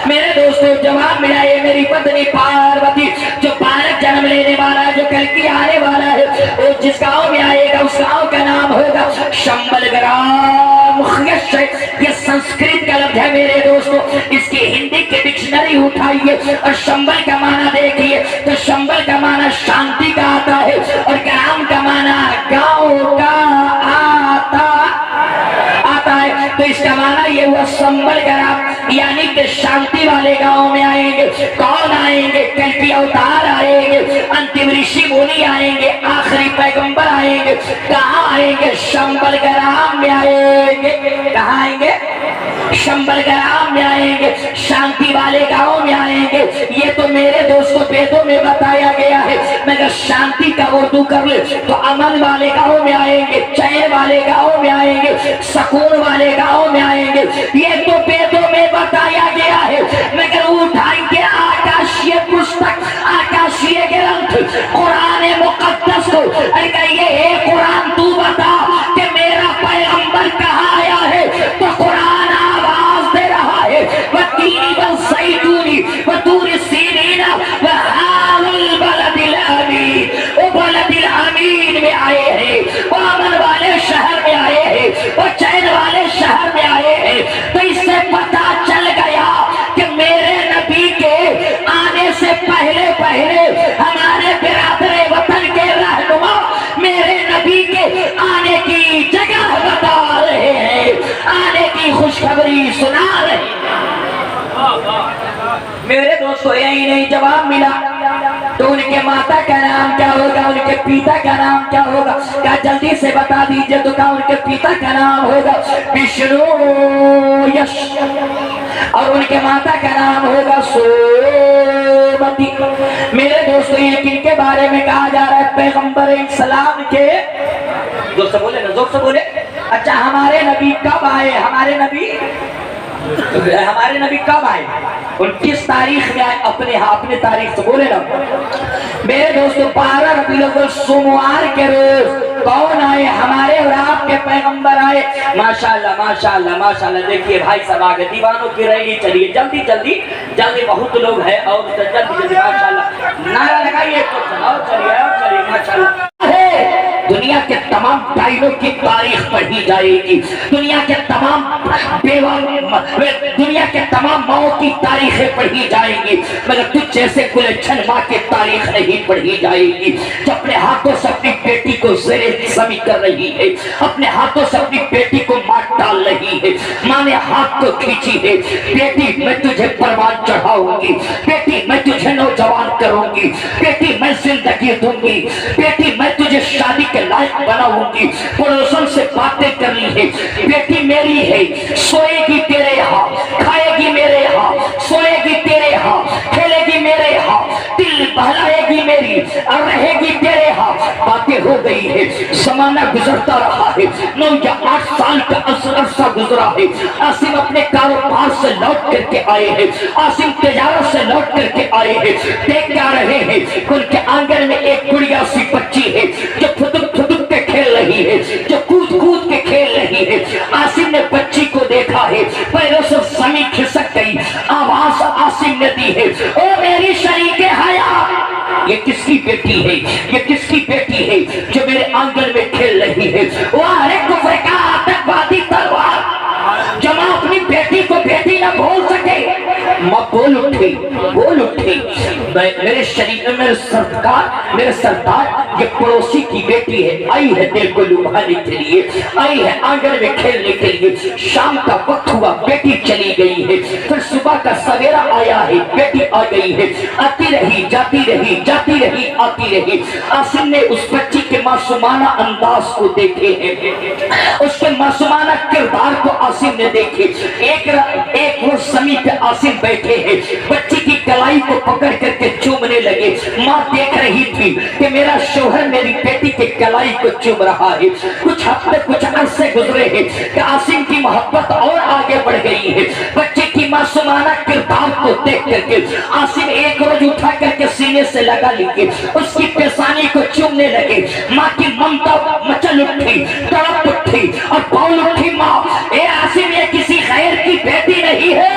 मेरे दोस्तों जवाब मिला ये मेरी पत्नी पार्वती जो बालक जन्म लेने वाला है, जो कल की आने वाला है, वो जिस गांव में आएगा उस गांव का नाम होगा शंबल ग्राम। ये संस्कृत का लफ्ज है मेरे दोस्तों, इसकी हिंदी की डिक्शनरी उठाइए और शंबल का माना देखिए तो शंबल का माना शांति का आता है और ग्राम का माना गांव का आता है। तो इसका माना ये हुआ संबल ग्राम, यानी कि शांति वाले गांव में आएंगे। कौन आएंगे? कल की अवतार आएंगे, अंतिम ऋषि मुनि आएंगे, आखिरी पैगंबर आएंगे। कहाँ आएंगे? शंबल ग्राम में आएंगे। कहाँ आएंगे? शंबल ग्राम में आएंगे, शांति वाले गांव में आएंगे। ये तो मेरे दोस्तों वेदों में बताया गया है, मगर शांति का उर्दू कर ले तो अमन वाले गांव में आएंगे, चैन वाले गांव में आएंगे, सुकून वाले गांव में आएंगे। ये तो वेदों में बताया गया है, मगर उठाएंगे आकाशीय पुस्तक, आकाशीय ग्रंथ कुरान मुकद्दस को। ये कुरान तू बता कि मेरा पैगंबर कहाँ आया है? तो कुरान आवाज दे रहा है वतीनी व सैतूनी व तूर सीनीना व हावल बलदिल अमीन। वो बलदिल अमीन में आए हैं, वो अमन वाले शहर में आए हैं, वो चैन वाले शहर में आए हैं। तो इससे पता चल गया कि मेरे नबी के आने से पहले पहले हमारे बिरादरे वतन के रहनुमा मेरे नबी के आने की जगह बता रहे हैं, आने की खुशखबरी सुना रहे हैं। मेरे दोस्तों यही नहीं जवाब मिला तो उनके माता का नाम क्या होगा, उनके पिता का नाम क्या होगा? क्या जल्दी से बता दीजिए। तो क्या उनके पिता का नाम होगा विष्णु यश और उनके माता का नाम होगा सोमती। मेरे दोस्तों ये किनके बारे में कहा जा रहा है? पैगंबर इस्लाम के। जोर से बोले ना, जोर से बोले। अच्छा हमारे नबी कब आए? हमारे नबी कब आए? और किस तारीख में आए? अपने तारीख से बोले ना। मेरे दोस्तों 12 रबीउल अव्वल सोमवार के रोज कौन आए? हमारे और आपके पैगंबर आए। माशाल्लाह माशाल्लाह माशाल्लाह। देखिए भाई साहब आगे दीवानों की रैली चलिए, जल्दी जल्दी जल्दी, बहुत लोग हैं और जल्दी जल्दी माशाल्लाह नारा लगाइए तो और चलिए माशाल्लाह। दुनिया के तमाम डायनों की तारीख पढ़ी जाएगी, दुनिया के तमाम दुनिया के तमाम माओ की तारीखें पढ़ी जाएंगी, मगर तुझ जैसे गुलशन माँ की तारीख नहीं पढ़ी जाएगी जो अपने हाथों से अपनी बेटी को ज़ेरे ज़मीं कर रही है, अपने हाथों से अपनी बेटी को मार डाल रही है। माँ ने हाथ को खींची है, बेटी मैं तुझे परवान चढ़ाऊंगी, बेटी मैं तुझे नौजवान करूंगी, बेटी मैं जिंदगी दूंगी, बेटी मैं तुझे शादी के लायक बनाऊंगी। पड़ोसन से बातें कर ली है, बेटी मेरी है, सोएगी तेरे यहाँ, खाएगी मेरे यहाँ, सोएगी तेरे यहाँ, खेलेगी दिल बहलाएगी मेरी और रहेगी तेरे हाथ। बातें हो गई है, जमाना गुजरता रहा है, 9 या 8 साल का अरसा गुजरा है। आसिम अपने कारोबार से लौट करके आए हैं, आसिम तजारत से लौट करके आए हैं। देख क्या रहे हैं, उनके आंगन में एक गुड़िया सी बच्ची है जो फुदुक फुदुक के खेल रही है, जो कूद कूद के खेल रही है। आसिम ने बच्ची को देखा है, पैरों से जमीन खिसक गई, आवाज आसिम ने दी है, ओ मेरी शरीके हया, ये किसकी बेटी है, ये किसकी बेटी है जो मेरे आंगन में खेल रही है। वाह रे कुफ्र का आतंकवादी तलवार, जब मां अपनी बेटी को बेटी ना बोल सके, मां बोल उठी, बोल उठी। मेरे शरीर में मेरे सरदार ये पड़ोसी की बेटी है, आई है दिल को लुभाने के लिए, आई है आंगन में खेलने के लिए। शाम का वक्त हुआ, बेटी चली गई है, फिर सुबह का सवेरा आया है, बेटी आ गई है। आती रही, जाती रही, जाती रही, आती रही। आसिम ने उस बच्ची के मासूमाना अंदाज को देखे हैं, उसके मासूमाना किरदार को आसिम ने देखे। एक वो समी पे आसिम बैठे हैं, बच्ची की कलाई को पकड़ करके चूमने लगे। माँ देख रही थी कि मेरा शौहर मेरी बेटी के कलाई को चूम रहा है। कुछ हफ्ते कुछ अरसे गुजरे हैं कि आसिम की मोहब्बत और आगे बढ़ गई है। बच्चे की मासूमाना किरदार को देख करके आसिम एक रोज उठा करके सीने से लगा लेके उसकी पेशानी को चूमने लगे। माँ की ममता मचल उठी, तड़प उठी और बोल उठी, माँ ए आसिम ये किसी गैर की बेटी नहीं है,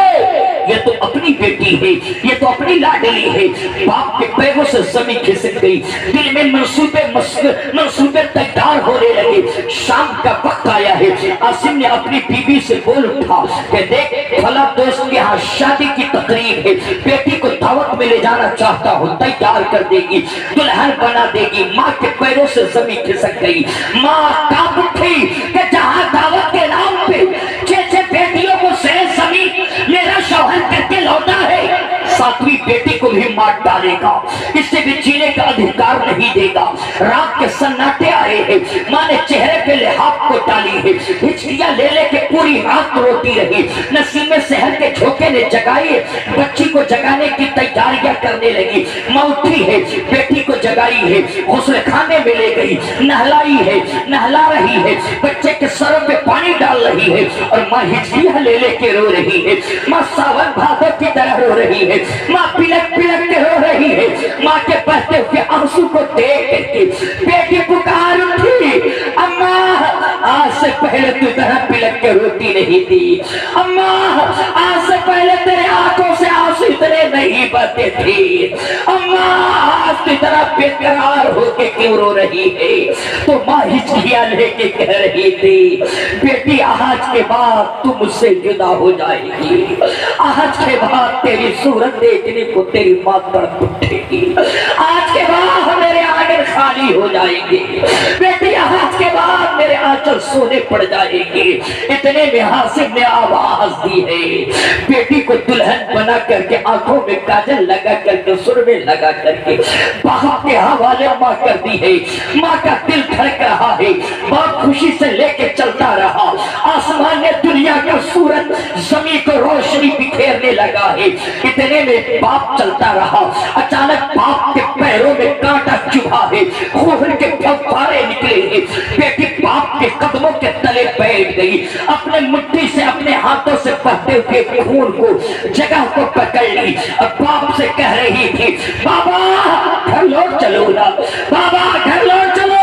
ये तो अपनी बेटी है, ये तो अपनी लाडली है। बाप के पैरों से जमीन खिसक गई, दिल में मंसूबे तैयार होने लगे। शाम का वक्त आया है, आसिम ने अपनी बीवी से बोल उठा कि देख फला दोस्त के यहाँ शादी की तकरीब है, बेटी को दावत में ले जाना चाहता हूँ, तैयार कर देगी, दुल्हन बना देगी। माँ के पैरों से जमीन खिसक गई, माँ कांप उठी कि जहाँ दावत के नाम पे 6 बेटियों को सह जमीन मेरा शौहर करके लौटा है, 7वीं बेटी को भी मार डालेगा, इससे भी जीने का अधिकार नहीं देगा। रात के सन्नाटे आए हैं, माँ ने चेहरे पे लिहाफ को डाली है, हिचकियां ले लेके पूरी रात रोती रही। नसीमे शहर के झोंके ने जगाई, बच्ची को जगाने की तैयारियां करने लगी। माँ उठी है, बेटी को जगाई है, गुस्ल खाने में ले गई, नहलाई है, नहला रही है, बच्चे के सरों पे पानी डाल रही है और माँ हिचकियां ले लेके रो रही है। माँ सावन भादो की तरह रो रही है, माँ पिलक पिलक के रो रही है। माँ के बहते हुए आंसू को देख करके बेटी पुकार उठी, अम्मा आज से पहले तू तरह पिलक के रोती नहीं थी, अम्मा आज से पहले तेरे आंखों से आंसू इतने नहीं बहते थे, अम्मा आज तू तरह बेकरार होके क्यों रो रही है। तो माँ हिचकियां लेके कह रही थी, बेटी आज के बाद तू मुझसे जुदा हो जाएगी, आज के बाद तेरी सूरत देखने को तेरी माँ तड़प उठेगी, आज के बाद मेरे आंगन खाली हो जाएंगे, बेटी आज के बाद मेरे आंचल सोने पड़ जाएंगे। इतने में हासिम ने आवाज दी है, बेटी को दुल्हन बना करके आंखों में काजल लगा करके सुरमे लगा करके बाप के हवाले माँ कर दी है। माँ का दिल धड़क रहा है, बाप खुशी से लेके चलता रहा। आसमान ने दुनिया का सूरज जमीन को रोशनी बिखेरने लगा है। इतने में बाप चलता रहा, अचानक बाप के पैरों में कांटा चुभा है, खून के फव्वारे निकले हैं। बेटी बाप के कदमों के तले बैठ गई, अपने मुट्ठी से अपने हाथों से बहते हुए खून को जगह को पकड़ ली और बाप से कह रही थी, बाबा घर लौट चलो ना, बाबा घर लौट चलो,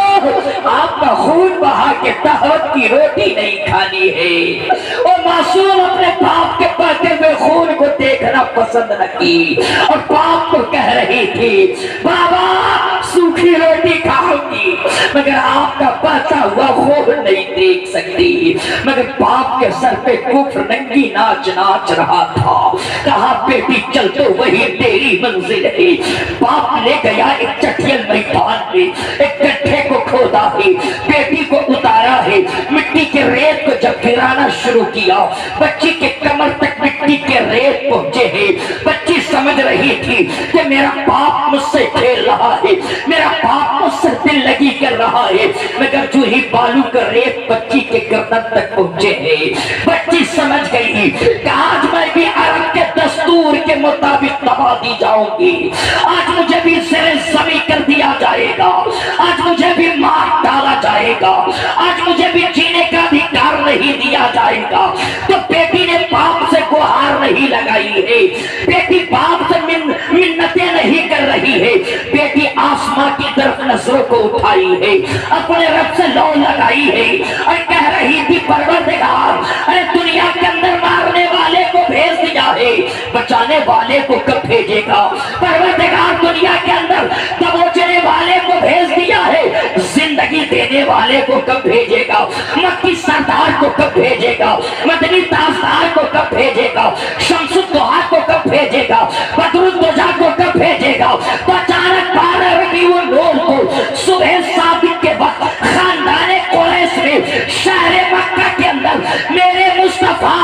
आपका खून बहा के दावत की रोटी नहीं खानी है। और मासूम अपने बाप के बहते हुए खून को देखना पसंद न की और बाप को कह रही थी, बाबा सूखी रोटी खाऊंगी मगर आपका बहता हुआ खून नहीं देख सकती। मगर बाप के सर पे कुफ्र नंगी नाच नाच रहा था। कहा बेटी चल तो वही तेरी मंजिल है। बाप ले गया एक चटियल मैदान में, एक गड्ढे को खोदा है, बेटी को उतारा है, मिट्टी के रेत को जब गिराना शुरू किया, बच्ची के कमर तक मिट्टी के रेत पहुंचे हैं। बच्ची समझ रही थी कि मेरा बाप मुझसे खेल रहा है, मेरा बाप मुझसे दिल लगी कर रहा है, मगर जो ही बालू का रेत बच्ची के गर्दन तक पहुंचे हैं, बच्ची समझ गई कि आज मैं भी अरब के दस्तूर के मुताबिक दबा दी जाऊंगी, आज मुझे भी ज़ेरे ज़मीं कर दिया जाएगा, आज मुझे भी मार डाला जाएगा, आज मुझे भी जीने का अधिकार नहीं दिया जाएगा। तो बेटी ने बाप से गुहार नहीं लगाई है, बेटी बाप से मिन्नतें नहीं कर रही है, बेटी आसमां की तरफ नजरों को उठाई है, अपने रब से लौ लगाई है और कह रही थी परवरदिगार, अरे दुनिया के अंदर मारने वाले को भेज दिया है, बचाने वाले को कब भेजेगा? परवरदिगार दुनिया के अंदर दबोचने वाले को भेज दिया है, जिंदगी देने वाले को कब भेजेगा? मक्की सरदार को कब भेजेगा? मदनी ताजदार को कब भेजेगा? शमसुद्दोहा को कब भेजेगा? बदरुद्दोजा को कब भेजेगा? तो अचानक 12 रबीउल नूर को सुबह सादिक के वक्त खानदाने कुरैश में शहर मक्का के अंदर मेरे मुस्तफा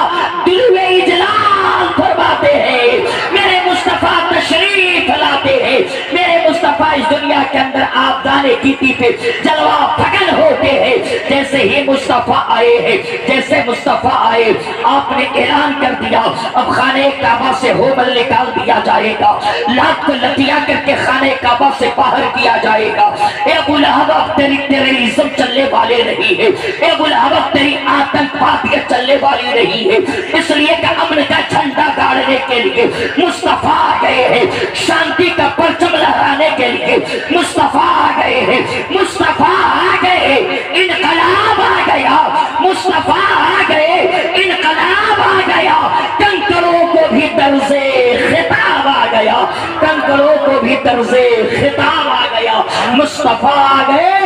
दिलवे इजलाल फरमाते हैं, मेरे मुस्तफा तशरीफ लाते हैं, मेरे मुस्तफा इस दुनिया के अंदर आप जाने की पे जलवा फगन होते हैं। जैसे ही मुस्तफा आए हैं, जैसे मुस्तफा आए आपने ऐलान कर दिया अब खाने काबा से होबल निकाल दिया जाएगा, लात को लतिया करके खाने काबा से बाहर किया जाएगा। ए अबू लहब अब तेरी टेररिज्म चलने वाले नहीं है, ए अबू लहब अब तेरी आतंकवादियत चलने वाली नहीं है, इसलिए कि अमन का झंडा गाड़ने के लिए मुस्तफा आ गए हैं, शांति का परचम लहराने के लिए मुस्तफा आ गए हैं, मुस्तफा आ गए, इनकलाब आ गया, मुस्तफा आ गए, इनकलाब आ गया, कंकरों को भी दर्जे खिताब आ गया, कंकरों को भी दर्जे खिताब आ गया, मुस्तफा आ गए,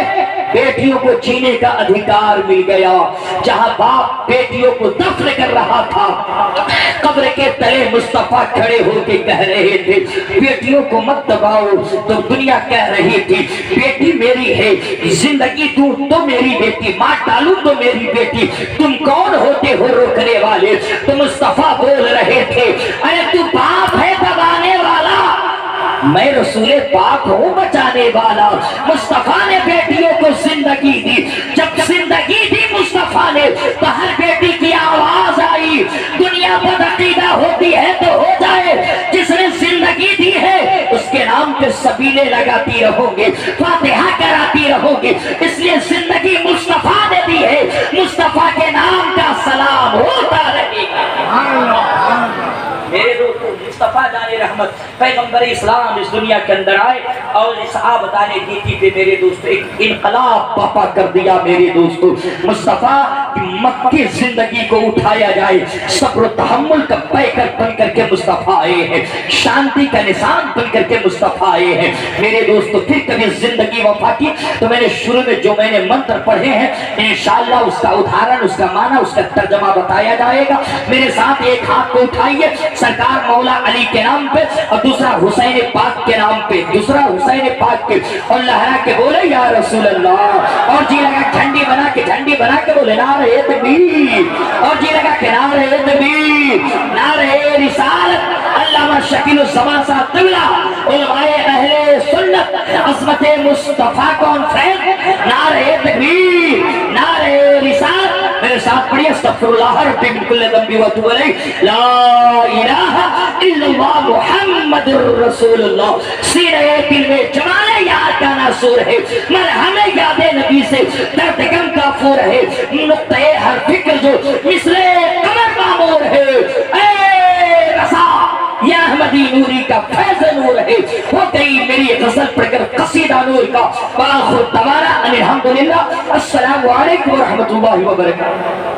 बेटियों को जीने का अधिकार मिल गया। जहां बाप बेटियों को दफन कर रहा था, कब्र के तले मुस्तफा खड़े होकर कह रहे थे बेटियों को मत दबाओ, तो दुनिया कह रही थी बेटी मेरी है, जिंदगी दूं तो मेरी बेटी, मार डालूं तो मेरी बेटी, तुम कौन होते हो रोकने वाले? तो मुस्तफा बोल रहे थे अरे तू बाप है दबाने वाला, मैं रसूले पाक हूँ बचाने वाला। मुस्तफा ने बेटियों को जिंदगी दी, जब जिंदगी दी मुस्तफा ने तो हर बेटी की आवाज आई, दुनिया बदअकीदा होती है तो हो जाए, जिसने जिंदगी दी है उसके नाम पे सबीले लगाती रहोगे, फातिहा कराती रहोगे, इसलिए जिंदगी मुस्तफा ने दी है, मुस्तफा के नाम का सलाम होता रहेगा। मेरे दोस्तों मुस्तफा जाने रहमत पैगंबर इस्लाम इस दुनिया के अंदर आए और इस बताने दी थी मेरे दोस्तों एक इनकलाब पापा कर दिया। मेरे दोस्तों मुस्तफा मक्की जिंदगी को उठाया जाए, सब्र तहम्मुल का पैकर बन करके मुस्तफा आए हैं, शांति का निशान बन करके मुस्तफा आए हैं। मेरे दोस्तों फिर कभी जिंदगी वफा की तो मैंने शुरू में जो मैंने मंत्र पढ़े हैं इंशाअल्लाह उसका उदाहरण, उसका माना, उसका तर्जमा बताया जाएगा। मेरे साथ एक हाथ को उठाइए सरकार मौला अली के नाम पे और दूसरा हुसैन पाक के नाम पे, दूसरा हुसैन पाक के, और लहरा के बोले या रसूल अल्लाह, और जी लगा झंडी बना के बोले नारे तकबीर, और जी लगा के नारे तकबीर, नारे रिसालत, अल्लामा शकील ज़मान साहब क़िबला, उलमाए अहले सुन्नत, अज़मत मुस्तफा कॉन्फ्रेंस, नारे तकबीर, नारे रिसालत। मेरे साथ पढ़िए अस्तग़फिरुल्लाह रब्बी मिन कुल्लि ज़ंबि व अतूबु इलैहि, ला इलाहा इल्लल्लाह मुहम्मदुर रसूलुल्लाह। सीने दिल में जमाने याद का नासूर है, मरहमे यादे नबी से दर्द गम का फूर है, नुक्ते हर फिक्र जो मिसले कमर मामूर है, ए रसा या अहमदी नूरी का फैज़ नूर है। हो गई मेरी गज़ल पढ़कर कसीदा नूर का। बाखुर तबारा अल्हम्दुलिल्लाह। अस्सलामु अलैकुम व रहमतुल्लाहि व बरकातुहू।